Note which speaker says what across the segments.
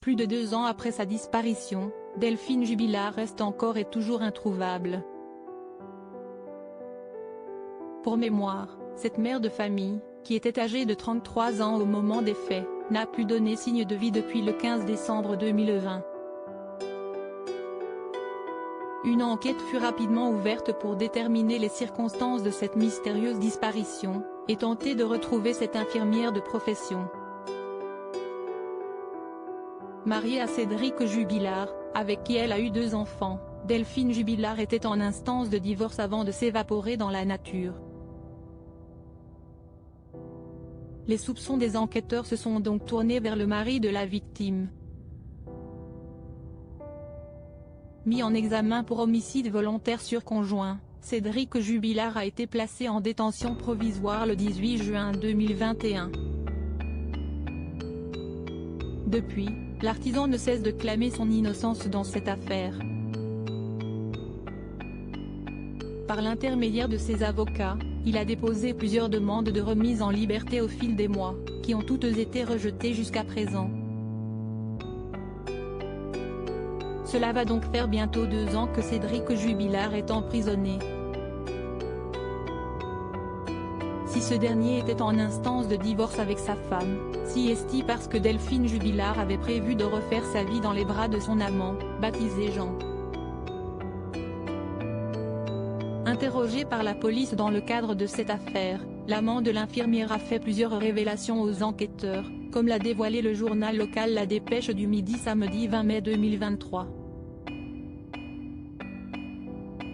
Speaker 1: Plus de 2 ans après sa disparition, Delphine Jubilard reste encore et toujours introuvable. Pour mémoire, cette mère de famille, qui était âgée de 33 ans au moment des faits, n'a plus donné signe de vie depuis le 15 décembre 2020. Une enquête fut rapidement ouverte pour déterminer les circonstances de cette mystérieuse disparition, et tenter de retrouver cette infirmière de profession. Mariée à Cédric Jubilard, avec qui elle a eu 2 enfants, Delphine Jubilard était en instance de divorce avant de s'évaporer dans la nature. Les soupçons des enquêteurs se sont donc tournés vers le mari de la victime. Mis en examen pour homicide volontaire sur conjoint, Cédric Jubilard a été placé en détention provisoire le 18 juin 2021. Depuis, l'artisan ne cesse de clamer son innocence dans cette affaire. Par l'intermédiaire de ses avocats, il a déposé plusieurs demandes de remise en liberté au fil des mois, qui ont toutes été rejetées jusqu'à présent. Cela va donc faire bientôt 2 ans que Cédric Jubilard est emprisonné. Si ce dernier était en instance de divorce avec sa femme, si est-il parce que Delphine Jubilard avait prévu de refaire sa vie dans les bras de son amant, baptisé Jean. Interrogé par la police dans le cadre de cette affaire, l'amant de l'infirmière a fait plusieurs révélations aux enquêteurs, comme l'a dévoilé le journal local La Dépêche du Midi samedi 20 mai 2023.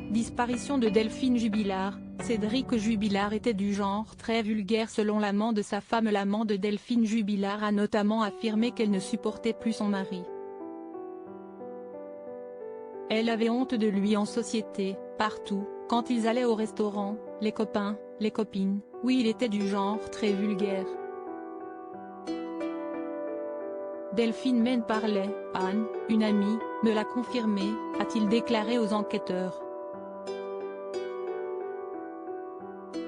Speaker 1: Disparition de Delphine Jubilard. Cédric Jubilard était du genre très vulgaire selon l'amant de sa femme. L'amant de Delphine Jubilard a notamment affirmé qu'elle ne supportait plus son mari. Elle avait honte de lui en société, partout, quand ils allaient au restaurant, les copains, les copines, oui il était du genre très vulgaire. Delphine m'en parlait, Anne, une amie, me l'a confirmé, a-t-il déclaré aux enquêteurs.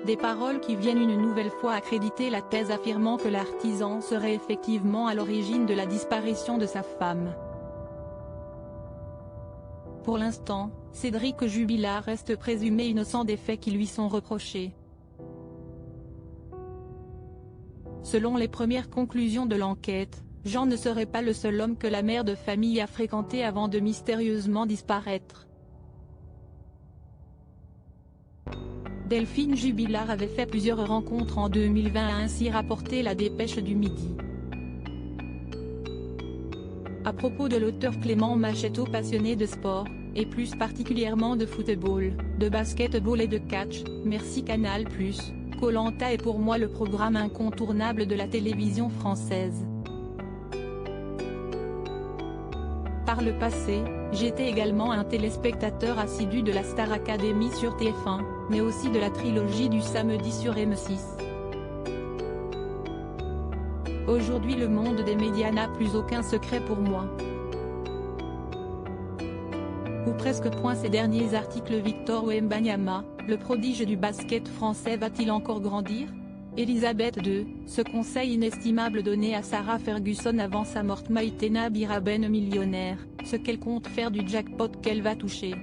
Speaker 1: Des paroles qui viennent une nouvelle fois accréditer la thèse affirmant que l'artisan serait effectivement à l'origine de la disparition de sa femme. Pour l'instant, Cédric Jubilard reste présumé innocent des faits qui lui sont reprochés. Selon les premières conclusions de l'enquête, Jean ne serait pas le seul homme que la mère de famille a fréquenté avant de mystérieusement disparaître. Delphine Jubilard avait fait plusieurs rencontres en 2020, a ainsi rapporté La Dépêche du Midi. À propos de l'auteur Clément Machetto, passionné de sport, et plus particulièrement de football, de basketball et de catch, merci Canal+, Koh-Lanta est pour moi le programme incontournable de la télévision française. Par le passé, j'étais également un téléspectateur assidu de la Star Academy sur TF1, mais aussi de la trilogie du samedi sur M6. Aujourd'hui le monde des médias n'a plus aucun secret pour moi. Ou presque. Ces derniers articles. Victor Wembanyama, le prodige du basket français, va-t-il encore grandir? Elisabeth II, ce conseil inestimable donné à Sarah Ferguson avant sa mort. Maïtena Biraben millionnaire, ce qu'elle compte faire du jackpot qu'elle va toucher.